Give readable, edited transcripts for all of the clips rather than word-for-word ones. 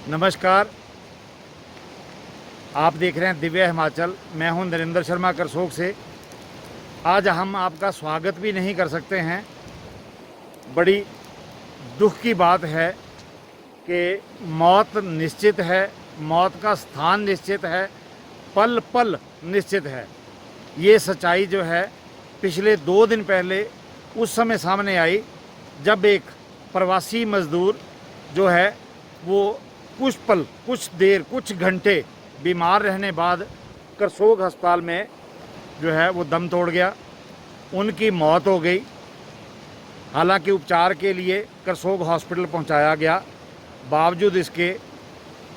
नमस्कार, आप देख रहे हैं दिव्य हिमाचल। मैं हूं नरेंद्र शर्मा करसोग से। आज हम आपका स्वागत भी नहीं कर सकते हैं। बड़ी दुख की बात है कि मौत निश्चित है, मौत का स्थान निश्चित है, पल पल निश्चित है। ये सच्चाई जो है पिछले 2 दिन पहले उस समय सामने आई जब एक प्रवासी मज़दूर जो है वो कुछ पल, कुछ देर, कुछ घंटे बीमार रहने बाद करसोग अस्पताल में जो है वो दम तोड़ गया। उनकी मौत हो गई। हालांकि उपचार के लिए करसोग हॉस्पिटल पहुंचाया गया, बावजूद इसके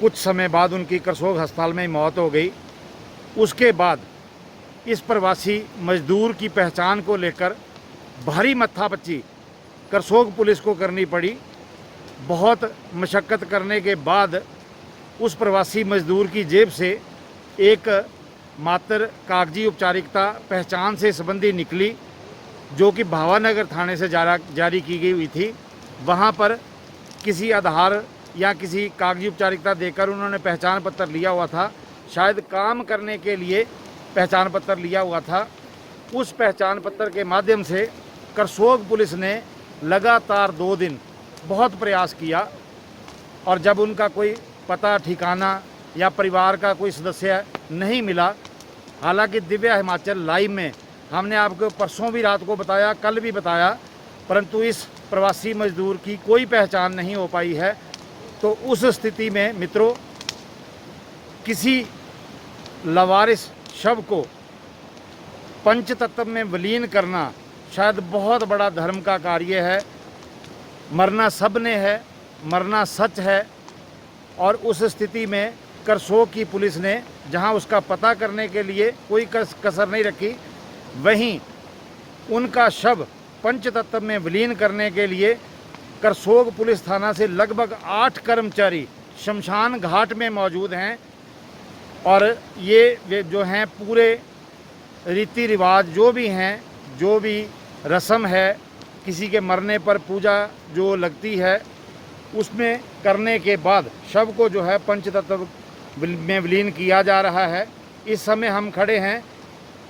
कुछ समय बाद उनकी करसोग अस्पताल में मौत हो गई। उसके बाद इस प्रवासी मज़दूर की पहचान को लेकर भारी मत्थापच्ची करसोग पुलिस को करनी पड़ी। बहुत मशक्क़त करने के बाद उस प्रवासी मज़दूर की जेब से एक मात्र कागजी औपचारिकता पहचान से संबंधी निकली, जो कि भावानगर थाने से जारी की गई हुई थी। वहाँ पर किसी आधार या किसी कागजी औपचारिकता देकर उन्होंने पहचान पत्र लिया हुआ था। शायद काम करने के लिए पहचान पत्र लिया हुआ था। उस पहचान पत्र के माध्यम से करसोग पुलिस ने लगातार 2 दिन बहुत प्रयास किया, और जब उनका कोई पता ठिकाना या परिवार का कोई सदस्य नहीं मिला, हालांकि दिव्य हिमाचल लाइव में हमने आपको परसों भी रात को बताया, कल भी बताया, परंतु इस प्रवासी मज़दूर की कोई पहचान नहीं हो पाई है। तो उस स्थिति में मित्रों, किसी लावारिस शव को पंचतत्व में विलीन करना शायद बहुत बड़ा धर्म का कार्य है। मरना सब ने है, मरना सच है। और उस स्थिति में करसोग की पुलिस ने जहां उसका पता करने के लिए कोई कसर नहीं रखी, वहीं उनका शव पंचतत्व में विलीन करने के लिए करसोग पुलिस थाना से लगभग 8 कर्मचारी शमशान घाट में मौजूद हैं। और ये जो हैं पूरे रीति रिवाज जो भी हैं, जो भी रस्म है, किसी के मरने पर पूजा जो लगती है, उसमें करने के बाद शव को जो है पंचतत्व में विलीन किया जा रहा है। इस समय हम खड़े हैं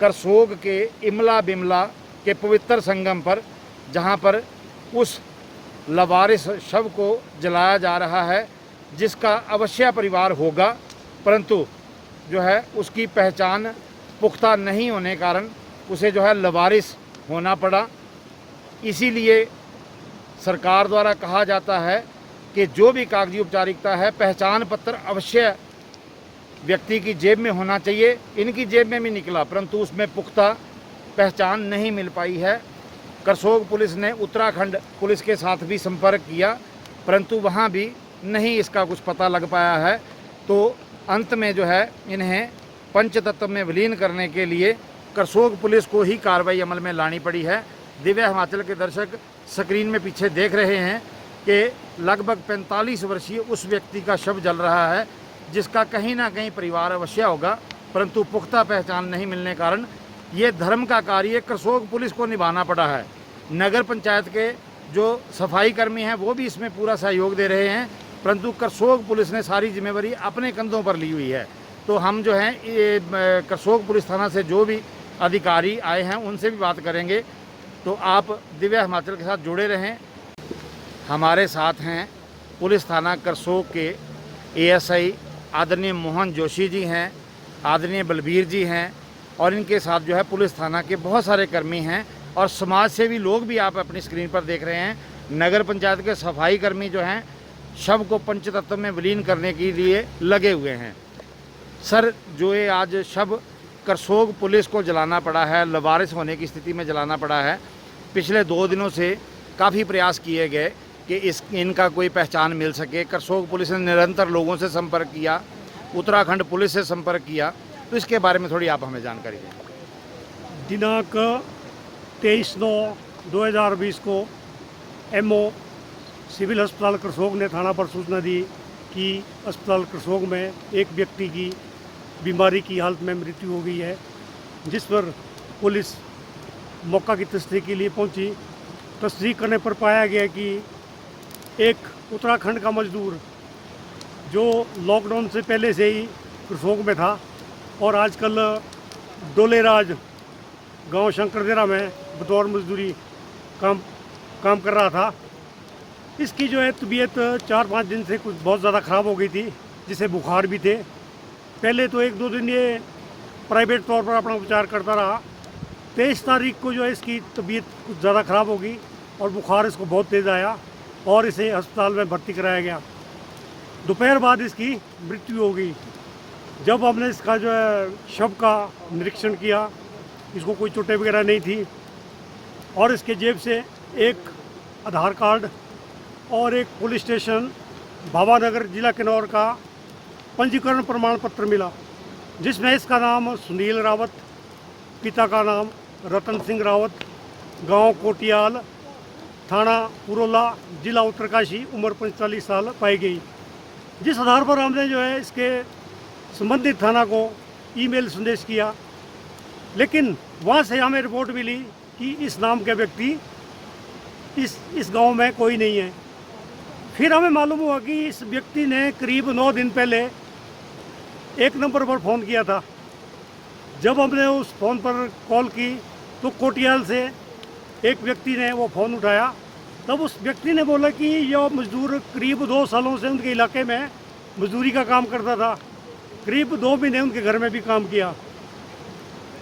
करसोग के इमला बिमला के पवित्र संगम पर, जहां पर उस लावारिस शव को जलाया जा रहा है, जिसका अवश्य परिवार होगा, परंतु जो है उसकी पहचान पुख्ता नहीं होने कारण उसे जो है लावारिस होना पड़ा। इसीलिए सरकार द्वारा कहा जाता है कि जो भी कागजी औपचारिकता है, पहचान पत्र अवश्य व्यक्ति की जेब में होना चाहिए। इनकी जेब में भी निकला, परंतु उसमें पुख्ता पहचान नहीं मिल पाई है। करसोग पुलिस ने उत्तराखंड पुलिस के साथ भी संपर्क किया, परंतु वहाँ भी नहीं इसका कुछ पता लग पाया है। तो अंत में जो है इन्हें पंचतत्व में विलीन करने के लिए करसोग पुलिस को ही कार्रवाई अमल में लानी पड़ी है। दिव्य हिमाचल के दर्शक स्क्रीन में पीछे देख रहे हैं कि लगभग 45 वर्षीय उस व्यक्ति का शव जल रहा है, जिसका कहीं ना कहीं परिवार अवश्य होगा, परंतु पुख्ता पहचान नहीं मिलने कारण ये धर्म का कार्य करसोग पुलिस को निभाना पड़ा है। नगर पंचायत के जो सफाई कर्मी हैं वो भी इसमें पूरा सहयोग दे रहे हैं, परंतु करसोग पुलिस ने सारी जिम्मेवारी अपने कंधों पर ली हुई है। तो हम जो हैं ये करसोग पुलिस थाना से जो भी अधिकारी आए हैं उनसे भी बात करेंगे। तो आप दिव्य हिमाचल के साथ जुड़े रहें। हमारे साथ हैं पुलिस थाना करसोग के एएसआई आदरणीय मोहन जोशी जी हैं, आदरणीय बलबीर जी हैं, और इनके साथ जो है पुलिस थाना के बहुत सारे कर्मी हैं और समाज सेवी लोग भी आप अपनी स्क्रीन पर देख रहे हैं। नगर पंचायत के सफाई कर्मी जो हैं शव को पंचतत्व में विलीन करने के लिए लगे हुए हैं। सर, जो ये आज शव करसोग पुलिस को जलाना पड़ा है, लावारिस होने की स्थिति में जलाना पड़ा है, पिछले 2 दिनों से काफ़ी प्रयास किए गए कि इनका कोई पहचान मिल सके। करसोग पुलिस ने निरंतर लोगों से संपर्क किया, उत्तराखंड पुलिस से संपर्क किया, तो इसके बारे में थोड़ी आप हमें जानकारी दें। दिनांक 23/9/2020 को एमओ सिविल अस्पताल करसोग ने थाना पर सूचना दी कि अस्पताल करसोग में एक व्यक्ति की बीमारी की हालत में मृत्यु हो गई है, जिस पर पुलिस मौका की तस्दीक के लिए पहुंची। तस्दीक करने पर पाया गया कि एक उत्तराखंड का मजदूर जो लॉकडाउन से पहले से ही करसोग में था और आजकल डोलेराज गांव शंकरदेरा में बतौर मजदूरी काम कर रहा था। इसकी जो है तबीयत 4-5 दिन से कुछ बहुत ज़्यादा ख़राब हो गई थी, जिसे बुखार भी थे। पहले तो 1-2 दिन ये प्राइवेट तौर पर अपना उपचार करता रहा। 23 तारीख को जो है इसकी तबीयत कुछ ज़्यादा ख़राब हो गई और बुखार इसको बहुत तेज़ आया और इसे अस्पताल में भर्ती कराया गया। दोपहर बाद इसकी मृत्यु हो गई। जब हमने इसका जो है शव का निरीक्षण किया, इसको कोई चोटें वगैरह नहीं थी और इसके जेब से एक आधार कार्ड और एक पुलिस स्टेशन भावानगर जिला किन्नौर का पंजीकरण प्रमाण पत्र मिला, जिसमें इसका नाम सुनील रावत, पिता का नाम रतन सिंह रावत, गांव कोटियाल, थाना पुरोला, जिला उत्तरकाशी, उम्र 45 साल पाई गई। जिस आधार पर हमने जो है इसके संबंधित थाना को ईमेल संदेश किया, लेकिन वहाँ से हमें रिपोर्ट मिली कि इस नाम के व्यक्ति इस गांव में कोई नहीं है। फिर हमें मालूम हुआ कि इस व्यक्ति ने करीब 9 दिन पहले एक नंबर पर फ़ोन किया था। जब हमने उस फ़ोन पर कॉल की तो कोटियाल से एक व्यक्ति ने वो फ़ोन उठाया। तब उस व्यक्ति ने बोला कि यह मजदूर करीब 2 सालों से उनके इलाके में मजदूरी का काम करता था। करीब 2 महीने उनके घर में भी काम किया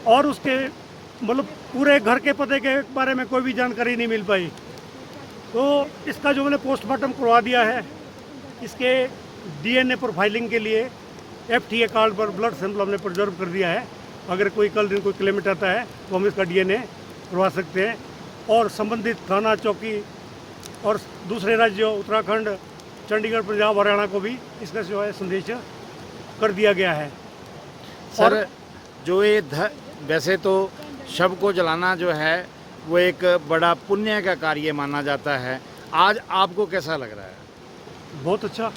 और उसके मतलब पूरे घर के पते के बारे में कोई भी जानकारी नहीं मिल पाई। तो इसका जो मैंने पोस्टमार्टम करवा दिया है, इसके DNA प्रोफाइलिंग के लिए FTA कार्ड पर ब्लड सैंपल हमने प्रिजर्व कर दिया है। अगर कोई कल दिन कोई क्लेमेंट आता है तो हम इसका DNA करवा सकते हैं। और संबंधित थाना, चौकी और दूसरे राज्यों उत्तराखंड, चंडीगढ़, पंजाब, हरियाणा को भी इसका जो है संदेश कर दिया गया है। सर, जो ये वैसे तो शव को जलाना जो है वो एक बड़ा पुण्य का कार्य माना जाता है। आज आपको कैसा लग रहा है? बहुत अच्छा।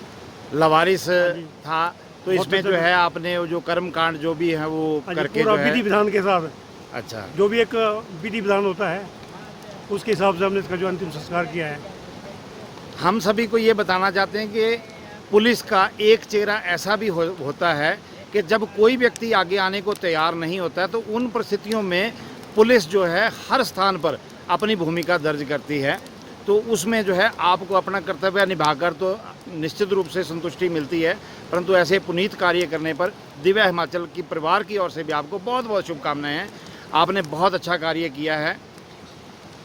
लवारिस था तो बहुत इसमें अच्छा जो है आपने वो जो कर्म कांड जो भी है वो करके पूरा जो है विधि विधान के साथ, अच्छा, जो भी एक विधि विधान होता है उसके हिसाब से हमने इसका जो अंतिम संस्कार किया है। हम सभी को ये बताना चाहते हैं कि पुलिस का एक चेहरा ऐसा भी होता है कि जब कोई व्यक्ति आगे आने को तैयार नहीं होता है तो उन परिस्थितियों में पुलिस जो है हर स्थान पर अपनी भूमिका दर्ज करती है। तो उसमें जो है आपको अपना कर्तव्य निभाकर तो निश्चित रूप से संतुष्टि मिलती है, परंतु ऐसे पुनीत कार्य करने पर दिव्य हिमाचल की परिवार की ओर से भी आपको बहुत बहुत शुभकामनाएं हैं। आपने बहुत अच्छा कार्य किया है।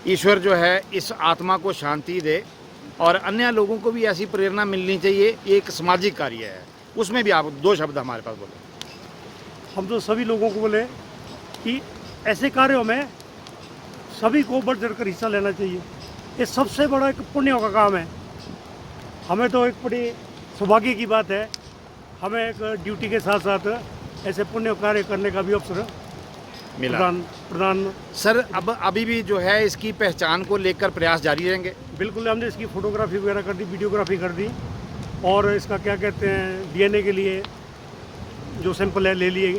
ईश्वर जो है इस आत्मा को शांति दे और अन्य लोगों को भी ऐसी प्रेरणा मिलनी चाहिए। ये एक सामाजिक कार्य है, उसमें भी आप 2 शब्द हमारे पास बोले। हम तो सभी लोगों को बोले कि ऐसे कार्यों में सभी को बढ़ चढ़ कर हिस्सा लेना चाहिए। ये सबसे बड़ा एक पुण्य का काम है। हमें तो एक बड़ी सौभाग्य की बात है, हमें एक ड्यूटी के साथ साथ ऐसे पुण्य कार्य करने का भी अवसर मिला। प्रदान सर, अब अभी भी जो है इसकी पहचान को लेकर प्रयास जारी रहेंगे? बिल्कुल, हमने इसकी फोटोग्राफी वगैरह कर दी, वीडियोग्राफी कर दी और इसका क्या कहते हैं DNA के लिए जो सैंपल है ले लिए।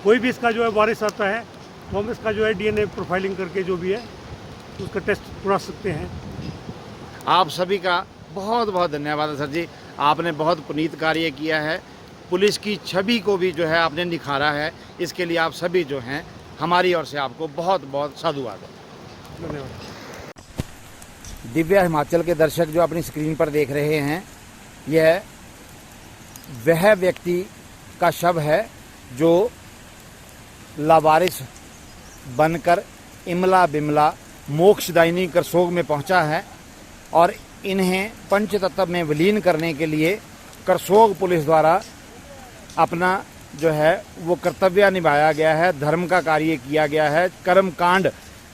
कोई भी इसका जो है वारिस आता है तो हम इसका जो है DNA प्रोफाइलिंग करके जो भी है उसका टेस्ट करा सकते हैं। आप सभी का बहुत बहुत धन्यवाद सर जी। आपने बहुत पुनीत कार्य किया है, पुलिस की छवि को भी जो है आपने निखारा है। इसके लिए आप सभी जो हैं हमारी ओर से आपको बहुत बहुत साधुवाद है। धन्यवाद। दिव्य हिमाचल के दर्शक जो अपनी स्क्रीन पर देख रहे हैं, यह वह व्यक्ति का शव है जो लावारिस बनकर इमला बिमला मोक्षदायिनी करसोग में पहुंचा है और इन्हें पंचतत्व में विलीन करने के लिए करसोग पुलिस द्वारा अपना जो है वो कर्तव्य निभाया गया है, धर्म का कार्य किया गया है। कर्म कांड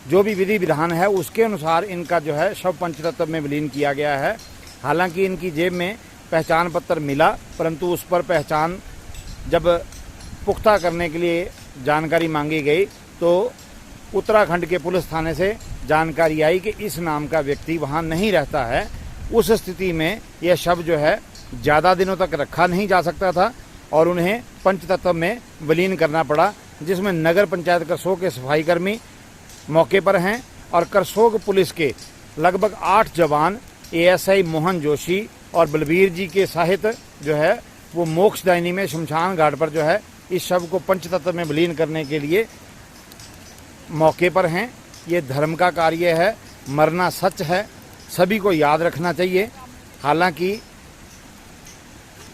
जो भी विधि विधान है उसके अनुसार इनका जो है शव पंचतत्व में विलीन किया गया है। हालांकि इनकी जेब में पहचान पत्र मिला, परंतु उस पर पहचान जब पुख्ता करने के लिए जानकारी मांगी गई तो उत्तराखंड के पुलिस थाने से जानकारी आई कि इस नाम का व्यक्ति वहाँ नहीं रहता है। उस स्थिति में यह शव जो है ज़्यादा दिनों तक रखा नहीं जा सकता था और उन्हें पंचतत्व में विलीन करना पड़ा, जिसमें नगर पंचायत करसोग के सफाई कर्मी मौके पर हैं और करसोग पुलिस के लगभग 8 जवान ASI मोहन जोशी और बलबीर जी के सहित जो है वो मोक्षदायिनी में शमशान घाट पर जो है इस शव को पंचतत्व में विलीन करने के लिए मौके पर हैं। ये धर्म का कार्य है, मरना सच है, सभी को याद रखना चाहिए। हालांकि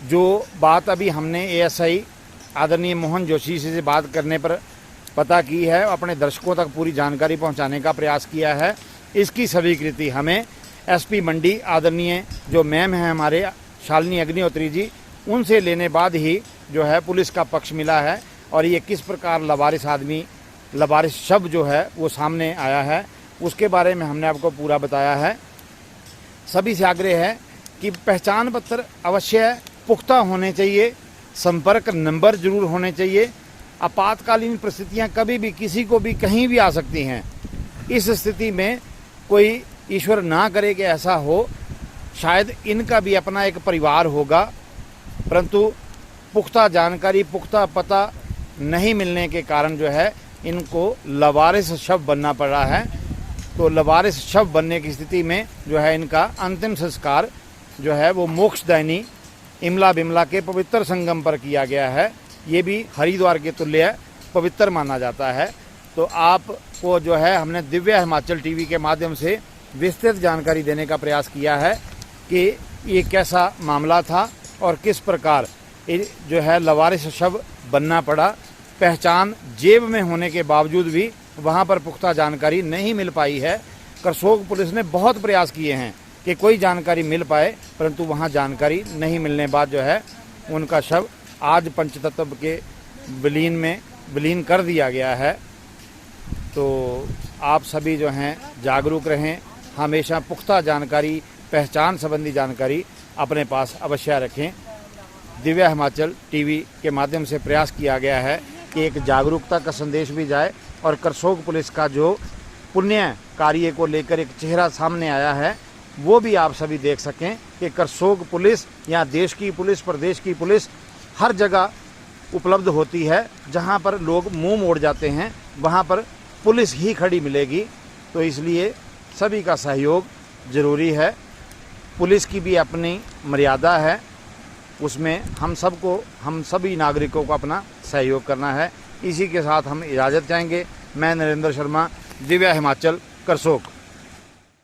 जो बात अभी हमने एएसआई आदरणीय मोहन जोशी से बात करने पर पता की है, अपने दर्शकों तक पूरी जानकारी पहुंचाने का प्रयास किया है, इसकी स्वीकृति हमें एसपी मंडी आदरणीय जो मैम हैं हमारे शालिनी अग्निहोत्री जी, उनसे लेने बाद ही जो है पुलिस का पक्ष मिला है। और ये किस प्रकार लवारिस शव जो है वो सामने आया है, उसके बारे में हमने आपको पूरा बताया है। सभी से आग्रह है कि पहचान पत्र अवश्य पुख्ता होने चाहिए, संपर्क नंबर जरूर होने चाहिए। आपातकालीन परिस्थितियां कभी भी किसी को भी कहीं भी आ सकती हैं। इस स्थिति में कोई ईश्वर ना करे कि ऐसा हो, शायद इनका भी अपना एक परिवार होगा, परंतु पुख्ता जानकारी, पुख्ता पता नहीं मिलने के कारण जो है इनको लवारिस शव बनना पड़ रहा है। तो लवारिस शव बनने की स्थिति में जो है इनका अंतिम संस्कार जो है वो मोक्षदायिनी इमला बिमला के पवित्र संगम पर किया गया है। ये भी हरिद्वार के तुल्य पवित्र माना जाता है। तो आपको जो है हमने दिव्य हिमाचल टीवी के माध्यम से विस्तृत जानकारी देने का प्रयास किया है कि ये कैसा मामला था और किस प्रकार जो है लवारिस शव बनना पड़ा। पहचान जेब में होने के बावजूद भी वहाँ पर पुख्ता जानकारी नहीं मिल पाई है। करसोग पुलिस ने बहुत प्रयास किए हैं कि कोई जानकारी मिल पाए, परंतु वहाँ जानकारी नहीं मिलने बाद जो है उनका शव आज पंचतत्व के विलीन कर दिया गया है। तो आप सभी जो हैं जागरूक रहें, हमेशा पुख्ता जानकारी, पहचान संबंधी जानकारी अपने पास अवश्य रखें। दिव्य हिमाचल टीवी के माध्यम से प्रयास किया गया है कि एक जागरूकता का संदेश भी जाए और करसोग पुलिस का जो पुण्य कार्य को लेकर एक चेहरा सामने आया है वो भी आप सभी देख सकें कि करसोग पुलिस या देश की पुलिस, प्रदेश की पुलिस हर जगह उपलब्ध होती है। जहां पर लोग मुंह मोड़ जाते हैं वहां पर पुलिस ही खड़ी मिलेगी। तो इसलिए सभी का सहयोग ज़रूरी है। पुलिस की भी अपनी मर्यादा है, उसमें हम सभी नागरिकों को अपना सहयोग करना है। इसी के साथ हम इजाज़त चाहेंगे। मैं नरेंद्र शर्मा, दिव्य हिमाचल, करसोग।